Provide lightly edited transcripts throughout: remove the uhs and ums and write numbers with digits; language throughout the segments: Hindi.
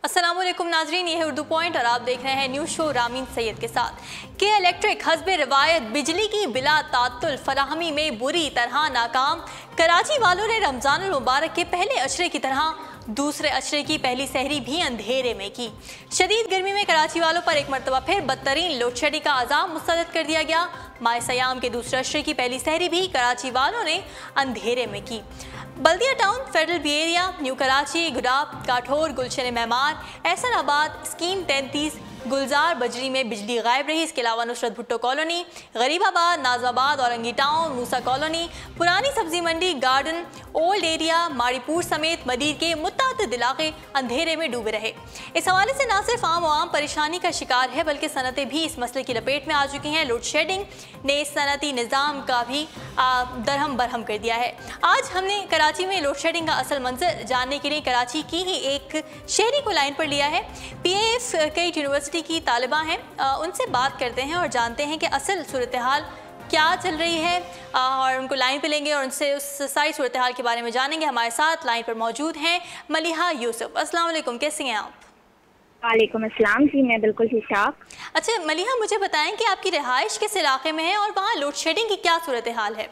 अस्सलामुअलैकुम नाजरीन, ये है उर्दू पॉइंट और आप देख रहे हैं न्यूज़ शो रामीन सैयद के साथ। के इलेक्ट्रिक हस्बे रिवायत बिजली की बिला तात्तुल फराहमी में बुरी तरह नाकाम। कराची वालों ने रमज़ानुल मुबारक के पहले अशरे की तरह दूसरे अशरे की पहली सहरी भी अंधेरे में की। शदीद गर्मी में कराची वालों पर एक मरतबा फिर बदतरीन लोड शेडिंग का अज़ाब मुस्तरद कर दिया गया। माह सयाम के दूसरे अशरे की पहली सहरी भी कराची वालों ने अंधेरे में की। Baldia town, federal B area, new Karachi, गुडाब, काठौर, गुलशन मेमार, एहसनाबाद, स्कीम 33, गुलजार बजरी में बिजली गायब रही। इसके अलावा Nusrat Bhutto colony, Gharibabad, Nazimabad, Orangi town, Musa colony, पुरानी सब्जी मंडी, गार्डन, ओल्ड एरिया, माड़ीपुर समेत मदीर के मुत्तादिद इलाके अंधेरे में डूबे रहे। इस हवाले से न सिर्फ आम आवाम परेशानी का शिकार है बल्कि सनतें भी इस मसले की लपेट में आ चुकी हैं। लोड शेडिंग ने सनती निज़ाम का भी दरहम बरहम कर दिया है। आज हमने कराची में लोड शेडिंग का असल मंजर जानने के लिए कराची की ही एक शहरी को लाइन पर लिया है। PAF कई यूनिवर्सिटी की तालिबा हैं, उनसे बात करते हैं और जानते हैं कि असल सूरत हाल क्या चल रही है और उनको लाइन पे लेंगे और उनसे उस सारी सूरत हाल के बारे में जानेंगे। हमारे साथ लाइन पर मौजूद हैं मलिहा यूसुफ। अस्सलाम वालेकुम, कैसी हैं आप? वालेकुम अस्सलाम जी, मैं बिल्कुल ठीक ठाक। अच्छा मलिहा, मुझे बताएं कि आपकी रिहाइश किस इलाके में है और वहाँ लोड शेडिंग की क्या सूरत हाल है?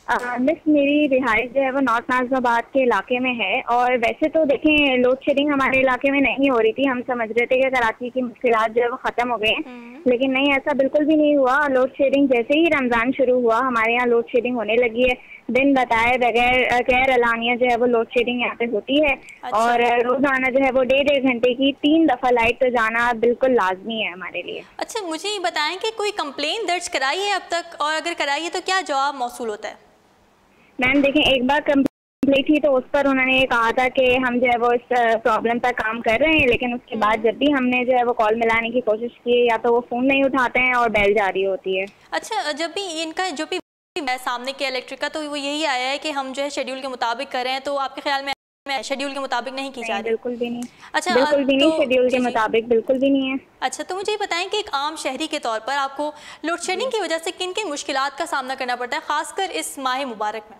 मिस, मेरी रिहाइश जो है वो नॉर्थ नाजिबाबाद के इलाके में है और वैसे तो देखें लोड शेडिंग हमारे इलाके में नहीं हो रही थी। हम समझ रहे थे कि कराची की मुश्किलात जो है वो ख़त्म हो गए हैं, लेकिन नहीं, ऐसा बिल्कुल भी नहीं हुआ। लोड शेडिंग जैसे ही रमज़ान शुरू हुआ हमारे यहाँ लोड शेडिंग होने लगी है। दिन बताए बगैर गैर अलानिया जो है वो लोड शेडिंग यहाँ पे होती है। अच्छा। और रोजाना जो है वो 1.5 घंटे की 3 दफ़ा लाइट तो जाना बिल्कुल लाजमी है हमारे लिए। अच्छा, मुझे ये बताएं कि कोई कंप्लेन दर्ज कराई है अब तक, और अगर कराई है तो क्या जवाब मौसूल होता है? मैम देखें, एक बार कंप्लीट थी तो उस पर उन्होंने ये कहा था कि हम जो है वो इस प्रॉब्लम पर काम कर रहे हैं, लेकिन उसके बाद जब भी हमने जो है वो कॉल मिलाने की कोशिश की या तो वो फ़ोन नहीं उठाते हैं और बेल जारी होती है। अच्छा, जब भी इनका जो भी सामने के इलेक्ट्रिक का तो वो यही आया है कि हम जो है शेड्यूल के मुताबिक कर रहे हैं, तो आपके ख्याल में शेड्यूल के मुताबिक नहीं की जा रही? बिल्कुल भी नहीं। अच्छा, बिल्कुल भी नहीं, शेड्यूल के मुताबिक बिल्कुल भी नहीं है। अच्छा, तो मुझे ये बताएं कि एक आम शहरी के तौर पर आपको लोड शेडिंग की वजह से किन किन मुश्किलात का सामना करना पड़ता है, खासकर इस माह मुबारक में?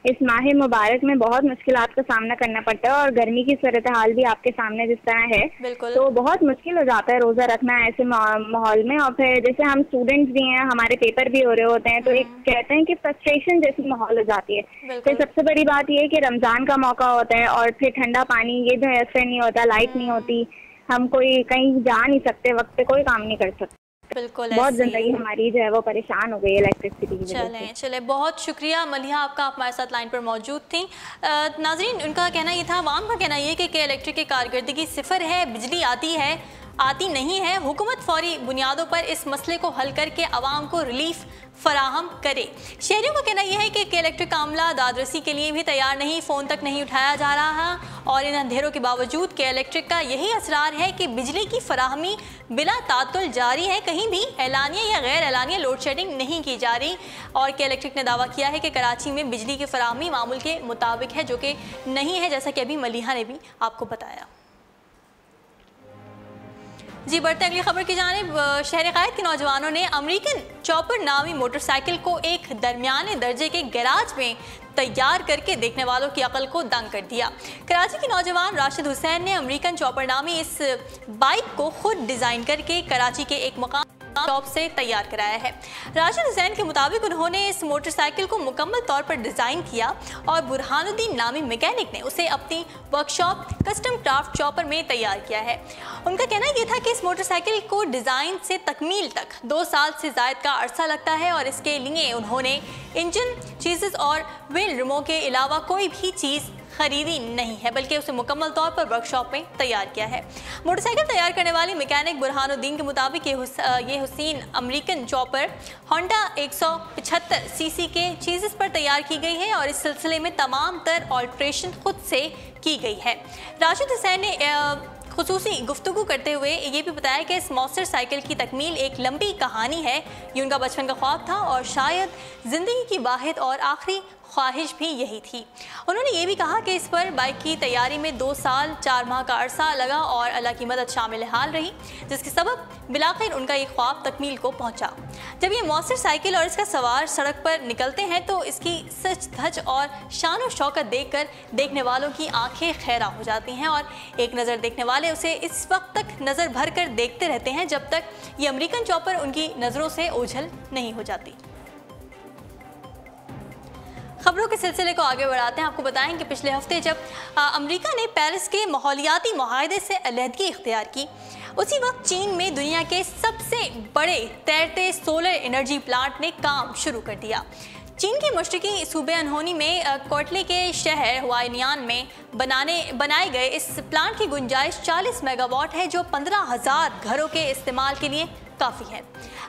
इस माह मुबारक में बहुत मुश्किलात का सामना करना पड़ता है और गर्मी की सूरत हाल भी आपके सामने जिस तरह है, तो बहुत मुश्किल हो जाता है रोज़ा रखना ऐसे माहौल में। और फिर जैसे हम स्टूडेंट्स भी हैं, हमारे पेपर भी हो रहे होते हैं, तो एक कहते हैं कि फ्रस्ट्रेशन जैसी माहौल हो जाती है। फिर सबसे बड़ी बात यह है कि रमज़ान का मौका होता है और फिर ठंडा पानी ये जो है असर नहीं होता, लाइट नहीं होती, हम कोई कहीं जा नहीं सकते, वक्त पे कोई काम नहीं कर सकते। बिल्कुल, बहुत जिंदगी हमारी जो है वो परेशान हो गई इलेक्ट्रिसिटी की वजह से। चले, बहुत शुक्रिया मलिहा, आपका हमारे साथ लाइन पर मौजूद थी। नाजरीन, उनका कहना ये था, आवाम का कहना ये कि इलेक्ट्रिक की कारकर्दगी सिफर है, बिजली आती नहीं है। हुकूमत फौरी बुनियादों पर इस मसले को हल करके आवाम को रिलीफ फराहम करे। शहरियों का कहना यह है कि इलेक्ट्रिक का अमला दादरसी के लिए भी तैयार नहीं, फ़ोन तक नहीं उठाया जा रहा और इन अंधेरों के बावजूद के इलेक्ट्रिक का यही असरार है कि बिजली की फराहमी बिला तातुल जारी है, कहीं भी एलानिया या गैर एलानिया लोड शेडिंग नहीं की जा रही। और के इलेक्ट्रिक ने दावा किया है कि कराची में बिजली की फराहमी मामूल के मुताबिक है, जो कि नहीं है, जैसा कि अभी मलिहा ने भी आपको बताया। जी, बढ़ते अगली खबर की जानिब। शहर क़ायद के नौजवानों ने अमेरिकन चॉपर नामी मोटरसाइकिल को एक दरमियाने दर्जे के गैराज में तैयार करके देखने वालों की अकल को दंग कर दिया। कराची के नौजवान राशिद हुसैन ने अमेरिकन चॉपर नामी इस बाइक को खुद डिज़ाइन करके कराची के एक मकाम शॉप से तैयार कराया है। राशिद हुसैन के मुताबिक उन्होंने इस मोटरसाइकिल को मुकम्मल तौर पर डिज़ाइन किया और बुरहानुद्दीन नामी मैकेनिक ने उसे अपनी वर्कशॉप कस्टम क्राफ्ट चॉपर में तैयार किया है। उनका कहना यह था कि इस मोटरसाइकिल को डिज़ाइन से तकमील तक 2 साल से ज़ायद का अरसा लगता है और इसके लिए उन्होंने इंजन, चीज़ेस और व्हील रिमों के अलावा कोई भी चीज़ खरीदी नहीं है, बल्कि उसे मुकम्मल तौर पर वर्कशॉप में तैयार किया है। मोटरसाइकिल तैयार करने वाली मैकेनिक बुरहानुद्दीन के मुताबिक ये Hussain American chopper Honda 175 CC के चीज़ेस पर तैयार की गई है और इस सिलसिले में तमाम तर ऑल्ट्रेशन खुद से की गई है। राशिद हुसैन ने खुसूसी गुफ्तगू करते हुए ये भी बताया कि इस मोटर साइकिल की तकमील एक लंबी कहानी है, ये उनका बचपन का ख्वाब था और शायद ज़िंदगी की वाहिद और आखिरी ख्वाहिश भी यही थी। उन्होंने ये भी कहा कि इस पर बाइक की तैयारी में 2 साल 4 माह का अरसा लगा और अल्लाह की मदद शामिल हाल रही, जिसके सबब बिलाखिर उनका ये ख्वाब तकमील को पहुंचा। जब ये मौसर साइकिल और इसका सवार सड़क पर निकलते हैं तो इसकी सच धज और शान और शौकत देखकर देखने वालों की आंखें खैरा हो जाती हैं और एक नज़र देखने वाले उसे इस वक्त तक नज़र भर कर देखते रहते हैं जब तक ये अमेरिकन चॉपर उनकी नज़रों से ओझल नहीं हो जाती। खबरों के सिलसिले को आगे बढ़ाते हैं। आपको बताएं कि पिछले हफ्ते जब अमेरिका ने पेरिस के माहौलियाती मुआहदे से अलहदगी इख्तियार की, उसी वक्त चीन में दुनिया के सबसे बड़े तैरते सोलर एनर्जी प्लांट ने काम शुरू कर दिया। चीन के मशरकी सूबे अनहोनी में कोटले के शहर हुआनियान में बनाए गए इस प्लांट की गुंजाइश 40 मेगावाट है, जो 15,000 घरों के इस्तेमाल के लिए काफ़ी है।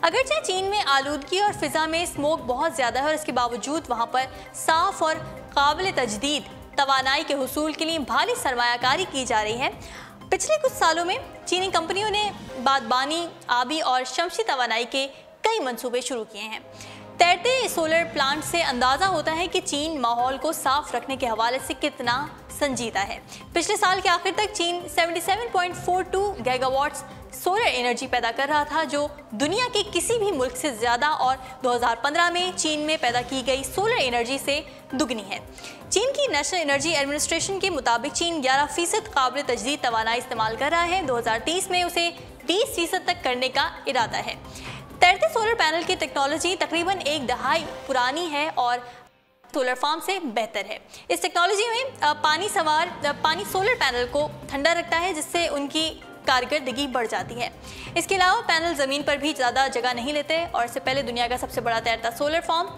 अगरचे चीन में आलूदगी और फिजा में स्मोक बहुत ज़्यादा है और इसके बावजूद वहाँ पर साफ और काबिल तजदीद तवानाई के हुसूल के लिए भारी सरमायाकारी की जा रही है। पिछले कुछ सालों में चीनी कंपनियों ने बागबानी, आबी और शमसी तवानाई के कई मंसूबे शुरू किए हैं। तैरते सोलर प्लांट से अंदाज़ा होता है कि चीन माहौल को साफ रखने के हवाले से कितना संजीदा है। पिछले साल के आखिर तक चीन 77.42 गीगावाट्स सोलर एनर्जी पैदा कर रहा था, जो दुनिया के किसी भी मुल्क से ज़्यादा और 2015 में चीन में पैदा की गई सोलर एनर्जी से दुगनी है। चीन की नेशनल एनर्जी एडमिनिस्ट्रेशन के मुताबिक चीन 11% काबिल तजदीद तवानाई इस्तेमाल कर रहा है। 2030 में उसे 20% तक करने का इरादा है। तैरते सोलर पैनल की टेक्नोलॉजी तकरीबन एक दहाई पुरानी है और सोलर फार्म से बेहतर है। इस टेक्नोलॉजी में पानी सोलर पैनल को ठंडा रखता है, जिससे उनकी कारकर्दगी बढ़ जाती है। इसके अलावा पैनल ज़मीन पर भी ज़्यादा जगह नहीं लेते और इससे पहले दुनिया का सबसे बड़ा तैरता सोलर फार्म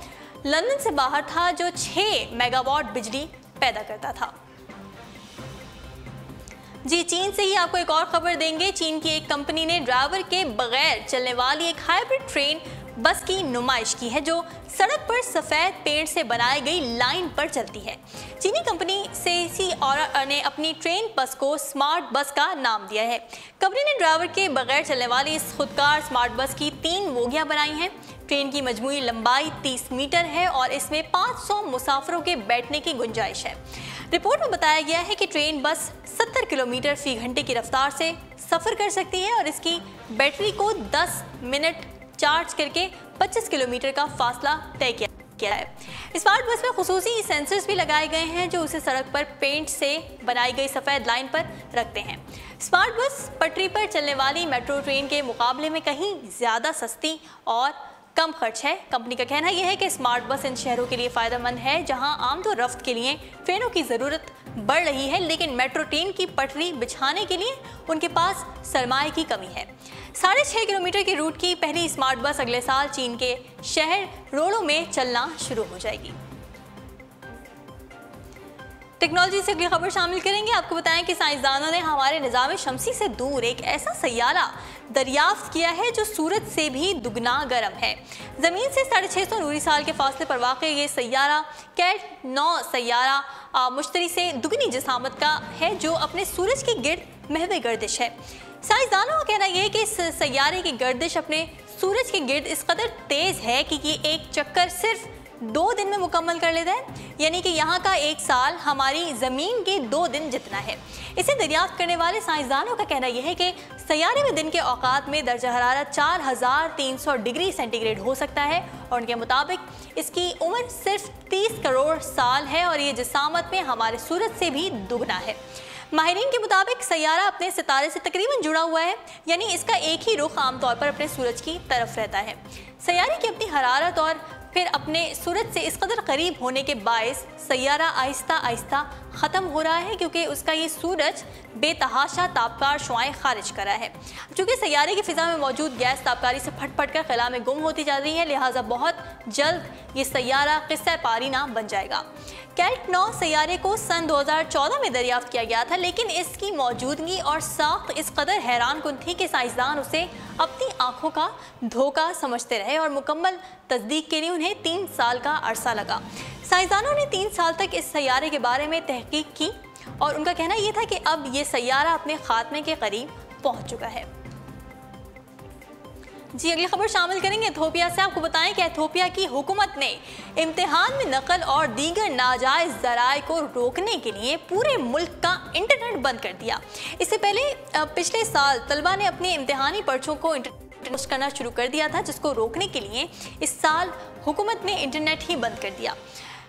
लंदन से बाहर था, जो 6 मेगावाट बिजली पैदा करता था। जी, चीन से ही आपको एक और खबर देंगे। चीन की एक कंपनी ने ड्राइवर के बगैर चलने वाली एक हाइब्रिड ट्रेन बस की नुमाइश की है, जो सड़क पर सफ़ेद पेड़ से बनाई गई लाइन पर चलती है। चीनी कंपनी सेसी और ने अपनी ट्रेन बस को स्मार्ट बस का नाम दिया है। कंपनी ने ड्राइवर के बगैर चलने वाली इस खुदकार स्मार्ट बस की 3 बोगियां बनाई हैं। ट्रेन की मजमूई लंबाई 30 मीटर है और इसमें 500 मुसाफिरों के बैठने की गुंजाइश है। रिपोर्ट में बताया गया है कि ट्रेन बस 70 किलोमीटर फी घंटे की रफ्तार से सफ़र कर सकती है और इसकी बैटरी को 10 मिनट चार्ज करके 25 किलोमीटर का फासला तय किया है। स्मार्ट बस में खुसूसी सेंसर्स भी लगाए गए हैं, जो उसे सड़क पर पेंट से बनाई गई सफ़ेद लाइन पर रखते हैं। स्मार्ट बस पटरी पर चलने वाली मेट्रो ट्रेन के मुकाबले में कहीं ज़्यादा सस्ती और कम खर्च है। कंपनी का कहना यह है कि स्मार्ट बस इन शहरों के लिए फ़ायदेमंद है जहां आमदो रफ्त के लिए ट्रेनों की ज़रूरत बढ़ रही है, लेकिन मेट्रो ट्रेन की पटरी बिछाने के लिए उनके पास सरमाए की कमी है। 6.5 किलोमीटर की रूट की पहली स्मार्ट बस अगले साल चीन के शहर रोड़ों में चलना शुरू हो जाएगी। टेक्नोलॉजी से अगली खबर शामिल करेंगे। आपको बताएं कि साइंसदानों ने हमारे निज़ाम शमसी से दूर एक ऐसा सैयारा दरियाफ्त किया है जो सूरज से भी दुगना गर्म है। ज़मीन से 650 नूरी साल के फासले पर वाक़ ये सैयारा कैट 9 सैयारा मुश्तरी से दुगनी जिसामत का है, जो अपने सूरज की गिर्द महवे गर्दिश है। साइंसदानों का कहना यह है कि इस सैयारे की गर्दिश अपने सूरज के गिर्द इस कदर तेज़ है कि ये एक चक्कर सिर्फ 2 दिन में मुकम्मल कर लेता है, यानी कि यहाँ का एक साल हमारी ज़मीन के 2 दिन जितना है। इसे दरियाफ्त करने वाले साइंसदानों का कहना यह है कि सैयारे में दिन के औकात में दर्जा हरारत 4300 डिग्री सेंटीग्रेड हो सकता है और उनके मुताबिक इसकी उम्र सिर्फ 30 करोड़ साल है और ये जिसामत में हमारे सूरज से भी दुगना है। माहिरीन के मुताबिक सैयारा अपने सितारे से तकरीबन जुड़ा हुआ है, यानी इसका एक ही रुख आमतौर पर अपने सूरज की तरफ रहता है। सैयारे की अपनी हरारत और फिर अपने सूरज से इस कदर करीब होने के बायस सैयारा आहिस्ता आहिस्ता ख़त्म हो रहा है, क्योंकि उसका ये सूरज बेतहाशा तापकार शुआएं खारिज कर रहा है। चूँकि सैयारे की फ़िज़ा में मौजूद गैस तापकारी से फट फट कर खला में गुम होती जा रही है, लिहाजा बहुत जल्द ये सैयारा क़िस्सा पारीना बन जाएगा। कैट 9 सैयारे को सन 2014 में दरियाफ्त किया गया था, लेकिन इसकी मौजूदगी और साख्त इस कदर हैरान कुन थी कि साइंसदान उसे अपनी आंखों का धोखा समझते रहे और मुकम्मल तस्दीक के लिए उन्हें 3 साल का अरसा लगा। साइंसदानों ने 3 साल तक इस सैयारे के बारे में तहकीक की और उनका कहना यह था कि अब ये सैयारा अपने खात्मे के करीब पहुंच चुका है। जी, अगली खबर शामिल करेंगे एथियोपिया से। आपको बताएं कि एथियोपिया की हुकूमत ने इम्तिहान में नकल और दीगर नाजायज़ ज़राए को रोकने के लिए पूरे मुल्क का इंटरनेट बंद कर दिया। इससे पहले पिछले साल तलबा ने अपने इम्तिहानी पर्चों को पोस्ट करना शुरू कर दिया था, जिसको रोकने के लिए इस साल हुकूमत ने इंटरनेट ही बंद कर दिया।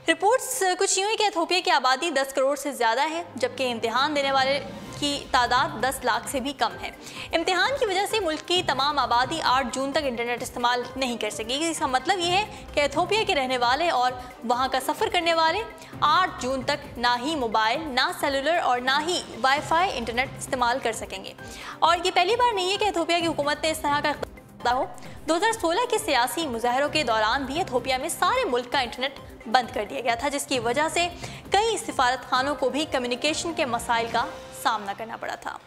रिपोर्ट्स कुछ यूँ ही कि इथोपिया की आबादी 10 करोड़ से ज़्यादा है, जबकि इम्तिहान देने वाले की तादाद 10 लाख से भी कम है। इम्तिहान की वजह से मुल्क की तमाम आबादी 8 जून तक इंटरनेट इस्तेमाल नहीं कर सकेगी। इसका मतलब ये है कि इथोपिया के रहने वाले और वहाँ का सफ़र करने वाले 8 जून तक ना ही मोबाइल, ना सेलुलर और ना ही वाईफाई इंटरनेट इस्तेमाल कर सकेंगे। और ये पहली बार नहीं है कि इथोपिया की हुकूमत ने इस तरह का हो। 2016 के सियासी मुजाहरों के दौरान भी इथोपिया में सारे मुल्क का इंटरनेट बंद कर दिया गया था, जिसकी वजह से कई सिफारत खानों को भी कम्युनिकेशन के मसाइल का सामना करना पड़ा था।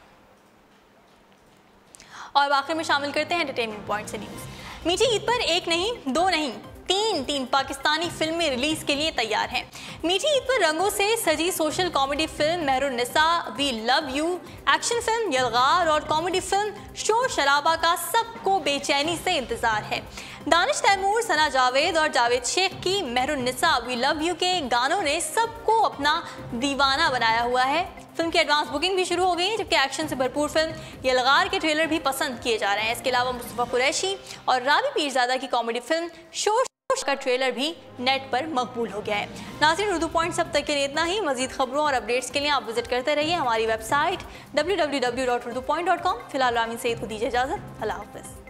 और आखिर में शामिल करते हैं एंटरटेनमेंट पॉइंट से न्यूज़। मीठी ईद पर एक नहीं, दो नहीं, तीन पाकिस्तानी फिल्में रिलीज के लिए तैयार हैं। मीठी ईद पर रंगों से सजी social comedy film Mehrunisa, we love you, action film यलगार और कॉमेडी फिल्म शोर शराबा का सबको बेचैनी से इंतजार है। दानिश तैमूर, सना जावेद और जावेद शेख की मेहरुन्निसा, वी लव यू के गानों ने सबको अपना दीवाना बनाया हुआ है। फिल्म की एडवांस बुकिंग भी शुरू हो गई है, जबकि एक्शन से भरपूर फिल्म यलगार के ट्रेलर भी पसंद किए जा रहे हैं। इसके अलावा मुस्तफा कुरैशी और रावी पीरजादा की कॉमेडी फिल्म शोर का ट्रेलर भी नेट पर मकबूल हो गया है। नाज़रीन, उर्दू पॉइंट सब तक के लिए इतना ही। मजीद खबरों और अपडेट्स के लिए आप विजिट करते रहिए हमारी वेबसाइट www.urdupoint.com। फिलहाल रामीन सईद को दीजिए इजाज़त। अल्लाह हाफ़िज़।